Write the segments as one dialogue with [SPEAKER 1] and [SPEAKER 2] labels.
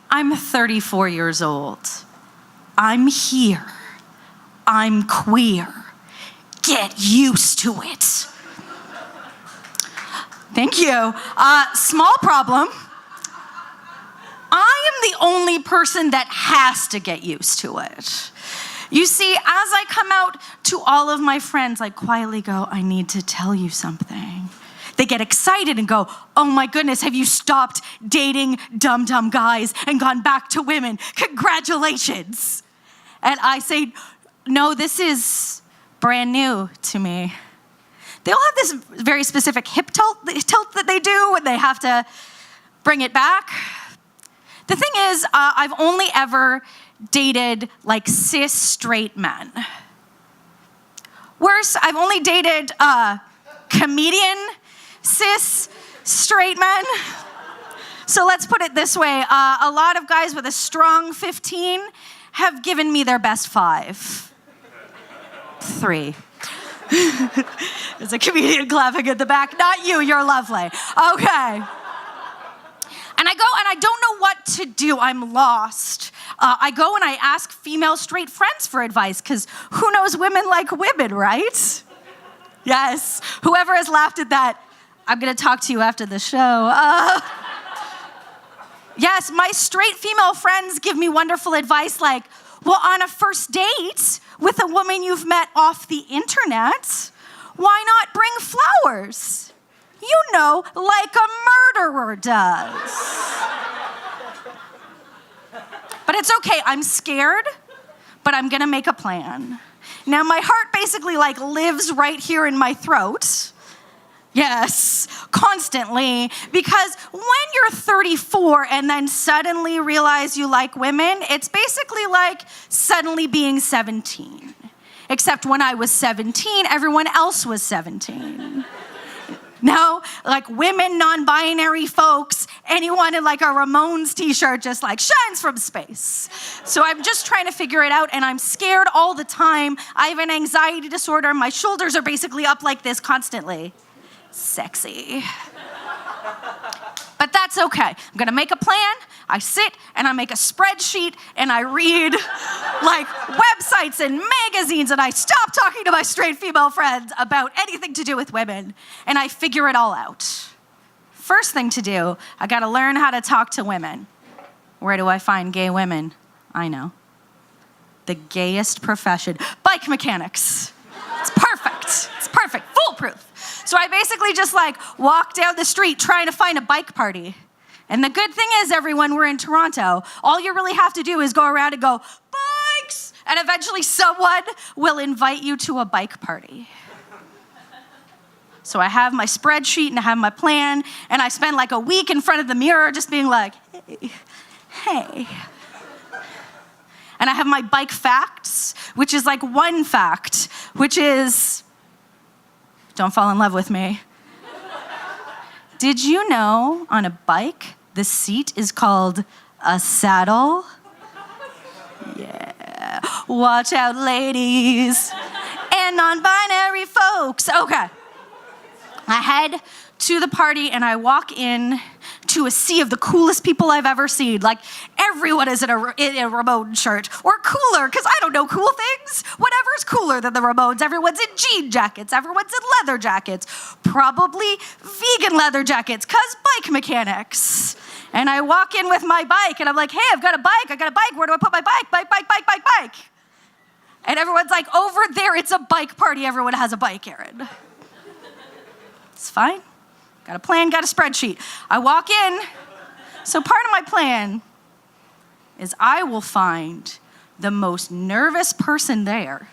[SPEAKER 1] I'm 34 years old. I'm here. I'm queer. Get used to it. Thank you. Small problem. I am the only person that has to get used to it. You see, as I come out to all of my friends, I quietly go, I need to tell you something. They get excited and go, oh my goodness, have you stopped dating dumb guys and gone back to women? Congratulations. And I say, no, this is brand new to me. They all have this very specific hip tilt that they do when they have to bring it back. The thing is, I've only ever dated like cis straight men. Worse, I've only dated comedian cis straight men. So let's put it this way. A lot of guys with a strong 15 have given me their best 5. 3. There's a comedian clapping at the back. Not you, you're lovely. Okay. And I go and I don't know what to do. I'm lost. I go and I ask female straight friends for advice because who knows women like women, right? Yes. Whoever has laughed at that, I'm going to talk to you after the show. Yes, my straight female friends give me wonderful advice like, well, on a first date with a woman you've met off the internet, why not bring flowers? You know, like a murderer does. But it's okay, I'm scared, but I'm gonna make a plan. Now, my heart basically like lives right here in my throat. Yes, constantly, because when you're 34 and then suddenly realize you like women, it's basically like suddenly being 17. Except when I was 17, everyone else was 17. Now, like women, non-binary folks, anyone in like a Ramones t-shirt just like shines from space. So I'm just trying to figure it out and I'm scared all the time. I have an anxiety disorder. My shoulders are basically up like this constantly. Sexy. But that's okay. I'm gonna make a plan. I sit and I make a spreadsheet and I read like websites and magazines and I stop talking to my straight female friends about anything to do with women and I figure it all out. First thing to do, I gotta learn how to talk to women. Where do I find gay women? I know. The gayest profession, bike mechanics. It's perfect. It's perfect, foolproof. So I basically just like walk down the street trying to find a bike party. And the good thing is, everyone, we're in Toronto. All you really have to do is go around and go, bikes! And eventually someone will invite you to a bike party. So I have my spreadsheet and I have my plan, and I spend like a week in front of the mirror just being like, hey. And I have my bike facts, which is like one fact, which is, don't fall in love with me. Did you know on a bike, the seat is called a saddle? Yeah. Watch out, ladies. And non-binary folks. Okay. I head to the party and I walk in to a sea of the coolest people I've ever seen. Like, everyone is in a Ramones shirt. Or cooler, because I don't know cool things. Whatever's cooler than the Ramones. Everyone's in jean jackets. Everyone's in leather jackets. Probably vegan leather jackets, because bike mechanics. And I walk in with my bike, and I'm like, hey, I've got a bike. Where do I put my bike? Bike. And everyone's like, over there, it's a bike party. Everyone has a bike, Erin. It's fine. Got a plan, got a spreadsheet. I walk in. So part of my plan is I will find the most nervous person there.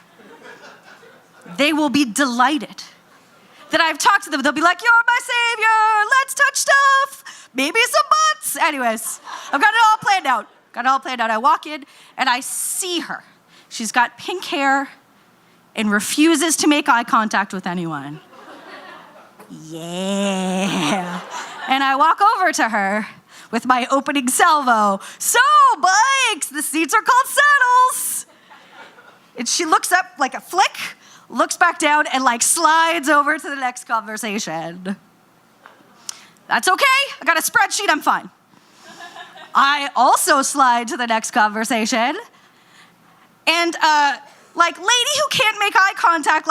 [SPEAKER 1] They will be delighted that I've talked to them. They'll be like, you're my savior. Let's touch stuff. Maybe some butts. Anyways, I've got it all planned out. I walk in and I see her. She's got pink hair and refuses to make eye contact with anyone. Yeah. And I walk over to her with my opening salvo. So, bikes, the seats are called saddles. And she looks up like a flick, looks back down, and like slides over to the next conversation. That's okay. I got a spreadsheet, I'm fine. I also slide to the next conversation. And lady who can't make eye contact,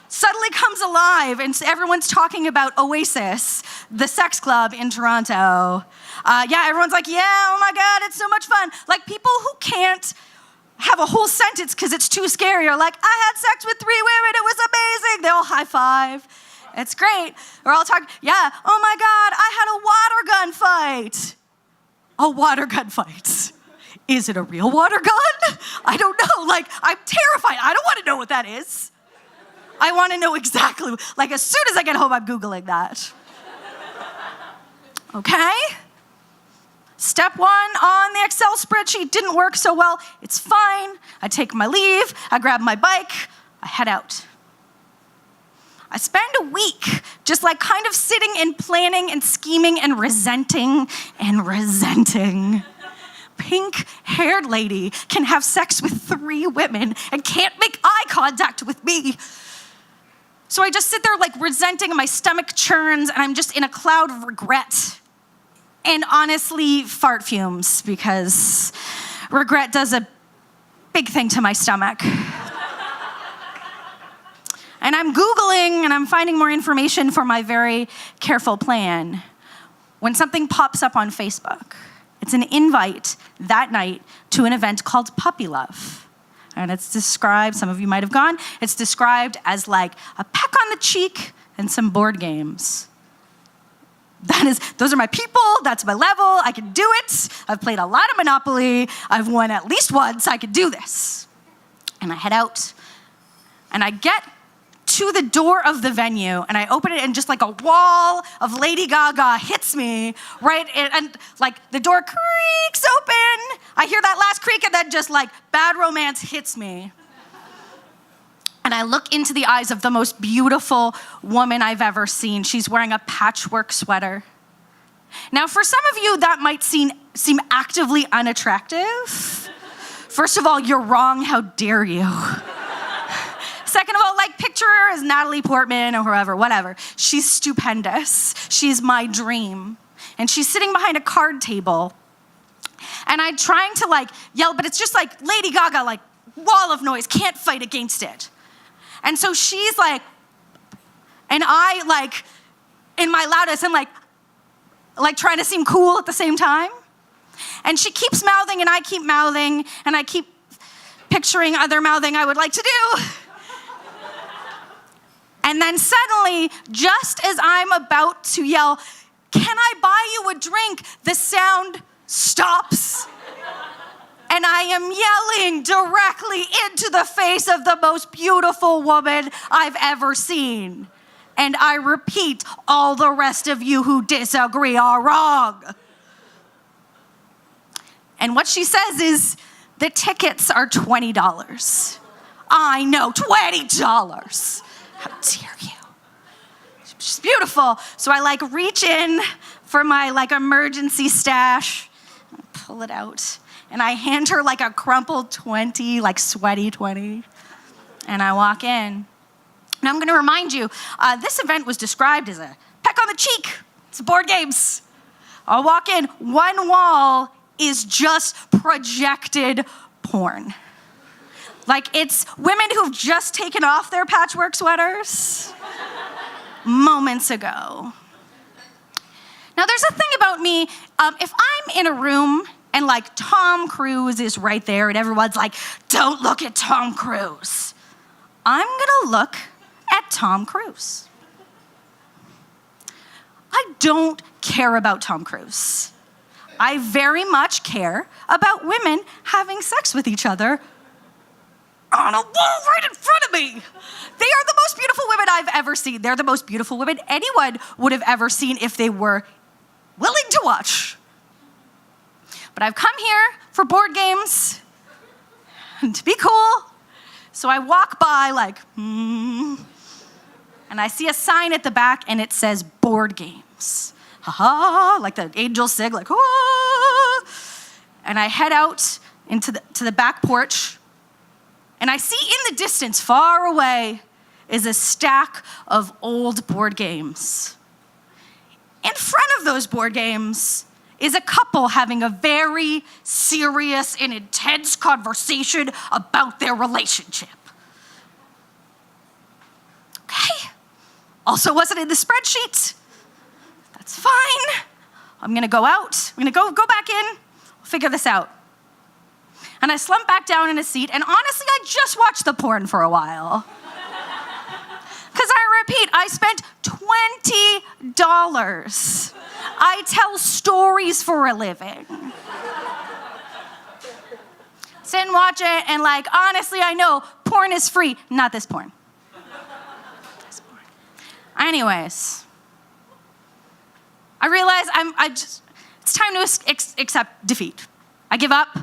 [SPEAKER 1] suddenly comes alive, and everyone's talking about Oasis, the sex club in Toronto. Everyone's like, yeah, oh my God, it's so much fun. People who can't have a whole sentence because it's too scary are like, I had sex with 3 women, it was amazing. They all high five. It's great. We're all talking, oh my God, I had a water gun fight. A water gun fight. Is it a real water gun? I don't know. I'm terrified. I don't want to know what that is. I want to know exactly. As soon as I get home, I'm Googling that. Okay? Step 1 on the Excel spreadsheet didn't work so well. It's fine. I take my leave. I grab my bike. I head out. I spend a week just kind of sitting and planning and scheming and resenting and resenting. Pink-haired lady can have sex with 3 women and can't make eye contact with me. So I just sit there resenting, and my stomach churns, and I'm just in a cloud of regret. And honestly, fart fumes, because regret does a big thing to my stomach. And I'm Googling, and I'm finding more information for my very careful plan when something pops up on Facebook. It's an invite that night to an event called Puppy Love. And it's described, some of you might have gone, it's described as a peck on the cheek and some board games. Those are my people, that's my level, I can do it. I've played a lot of Monopoly, I've won at least once, I can do this. And I head out, and I get to the door of the venue, and I open it, and just a wall of Lady Gaga hits me, right? And the door creaks open. I hear that last creak, and then just Bad Romance hits me. And I look into the eyes of the most beautiful woman I've ever seen. She's wearing a patchwork sweater. Now, for some of you, that might seem actively unattractive. First of all, you're wrong. How dare you? Second of all, picture her as Natalie Portman or whoever, whatever. She's stupendous. She's my dream. And she's sitting behind a card table. And I'm trying to yell, but it's just Lady Gaga, wall of noise, can't fight against it. And so she's and I in my loudest, and trying to seem cool at the same time. And she keeps mouthing, and I keep mouthing, and I keep picturing other mouthing I would like to do. And then suddenly, just as I'm about to yell, can I buy you a drink? The sound stops. And I am yelling directly into the face of the most beautiful woman I've ever seen. And I repeat, all the rest of you who disagree are wrong. And what she says is, the tickets are $20. I know, $20. How dare you? She's beautiful. So I reach in for my emergency stash, pull it out, and I hand her a crumpled 20, sweaty 20, and I walk in. Now I'm gonna remind you, this event was described as a peck on the cheek. It's board games. I'll walk in, one wall is just projected porn. It's women who've just taken off their patchwork sweaters moments ago. Now, there's a thing about me, if I'm in a room and Tom Cruise is right there and everyone's don't look at Tom Cruise, I'm gonna look at Tom Cruise. I don't care about Tom Cruise. I very much care about women having sex with each other on a wall right in front of me. They are the most beautiful women I've ever seen. They're the most beautiful women anyone would have ever seen if they were willing to watch. But I've come here for board games and to be cool. So I walk by and I see a sign at the back, and it says board games. Ha-ha, the angels sing, ah. And I head out into the back porch, and I see in the distance, far away, is a stack of old board games. In front of those board games is a couple having a very serious and intense conversation about their relationship. Okay. Also wasn't in the spreadsheet. That's fine. I'm gonna go out. I'm gonna go back in. We'll figure this out. And I slumped back down in a seat, and honestly, I just watched the porn for a while. Because I repeat, I spent $20. I tell stories for a living. Sit and watch it, and like, honestly, I know porn is free. Not this porn. This porn. Anyways, I realize it's time to accept defeat. I give up.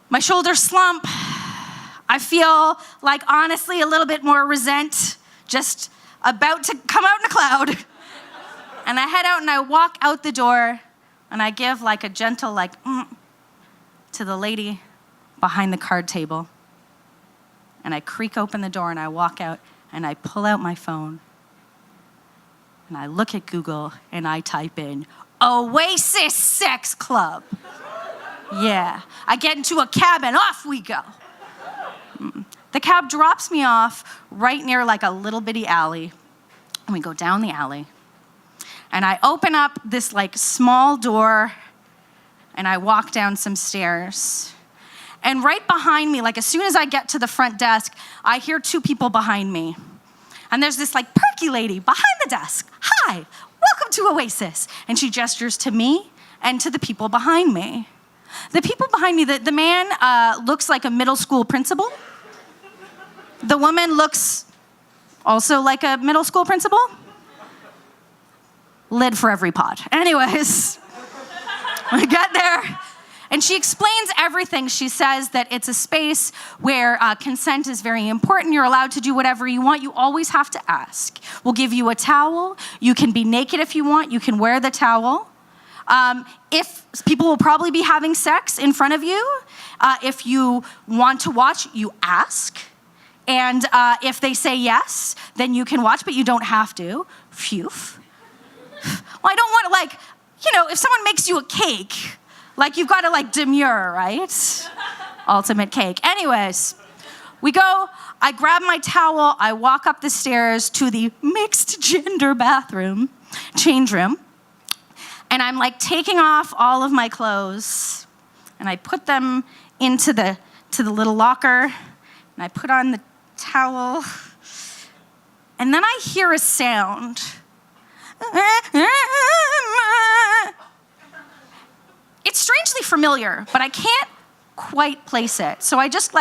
[SPEAKER 1] My shoulders slump. I feel like, honestly, a little bit more resent, just about to come out in a cloud. And I head out and I walk out the door and I give like a gentle to the lady behind the card table. And I creak open the door and I walk out and I pull out my phone and I look at Google and I type in Oasis Sex Club. Yeah, I get into a cab and off we go. The cab drops me off right near like a little bitty alley. And we go down the alley. And I open up this like small door and I walk down some stairs. And right behind me, like as soon as I get to the front desk, I hear two people behind me. And there's this like perky lady behind the desk. Hi, welcome to Oasis. And she gestures to me and to the people behind me. The people behind me, the man looks like a middle school principal. The woman looks also like a middle school principal. Lid for every pot. Anyways, we get there, and she explains everything. She says that it's a space where consent is very important. You're allowed to do whatever you want. You always have to ask. We'll give you a towel. You can be naked if you want. You can wear the towel. If people will probably be having sex in front of you, if you want to watch, you ask. And if they say yes, then you can watch, but you don't have to. Phew. Well, I don't want to if someone makes you a cake, you've got to demur, right? Ultimate cake. Anyways, we go, I grab my towel, I walk up the stairs to the mixed gender bathroom, change room. And I'm taking off all of my clothes and I put them into the little locker and I put on the towel. And then I hear a sound. It's strangely familiar, but I can't quite place it. So I just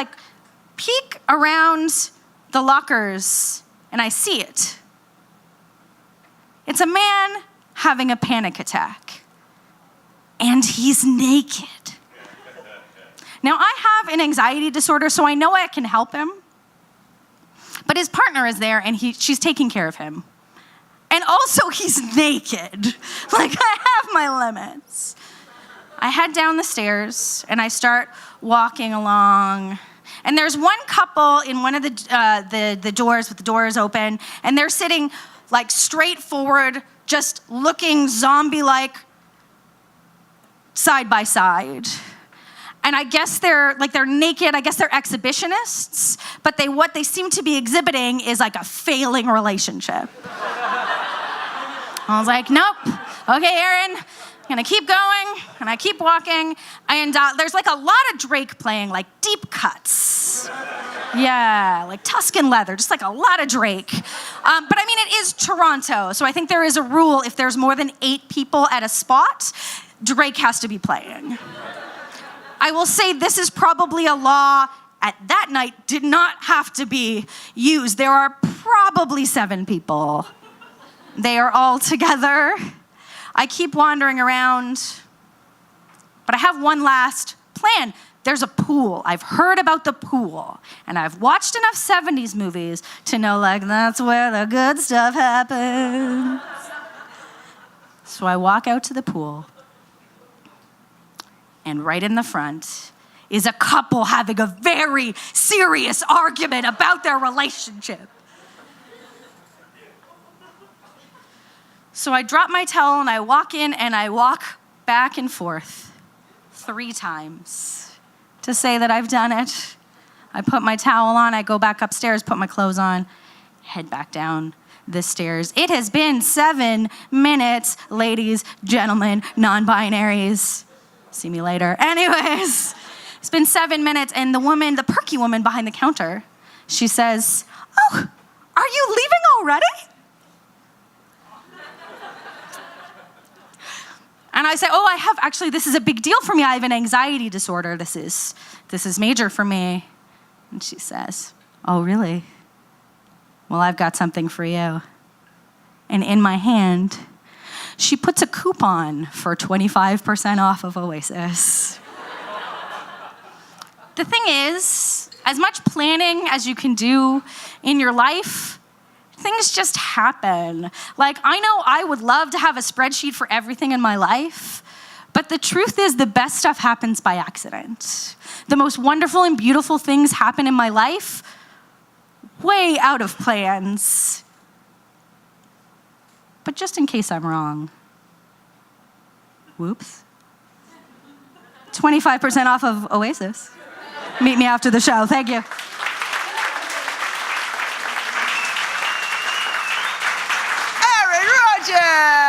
[SPEAKER 1] peek around the lockers and I see it. It's a man having a panic attack. And he's naked. Now, I have an anxiety disorder, so I know I can help him. But his partner is there, and she's taking care of him. And also, he's naked. I have my limits. I head down the stairs, and I start walking along. And there's one couple in one of the doors with the doors open, and they're sitting straight forward, just looking zombie-like side by side. And I guess they're naked. I guess they're exhibitionists, but what they seem to be exhibiting is a failing relationship. I was like, nope. Okay, Erin, I'm gonna keep going, and I keep walking, and there's a lot of Drake playing, deep cuts. Yeah, Tuscan leather, just a lot of Drake. But I mean, it is Toronto, so I think there is a rule if there's more than 8 people at a spot, Drake has to be playing. I will say this is probably a law at that night did not have to be used. There are probably 7 people. They are all together. I keep wandering around, but I have one last plan. There's a pool. I've heard about the pool, and I've watched enough 70s movies to know, that's where the good stuff happens. So I walk out to the pool, and right in the front is a couple having a very serious argument about their relationship. So I drop my towel, and I walk in, and I walk back and forth 3 times to say that I've done it. I put my towel on, I go back upstairs, put my clothes on, head back down the stairs. It has been 7 minutes, ladies, gentlemen, non-binaries. See me later. Anyways, it's been 7 minutes, and the perky woman behind the counter, she says, "Oh, are you leaving already?" And I say, "Oh, I have, actually, this is a big deal for me. I have an anxiety disorder. This is major for me." And she says, "Oh, really? Well, I've got something for you." And in my hand, she puts a coupon for 25% off of Oasis. The thing is, as much planning as you can do in your life, things just happen. Like, I know I would love to have a spreadsheet for everything in my life, but the truth is the best stuff happens by accident. The most wonderful and beautiful things happen in my life way out of plans. But just in case I'm wrong, whoops, 25% off of Oasis. Meet me after the show. Thank you.
[SPEAKER 2] Erin Rodgers!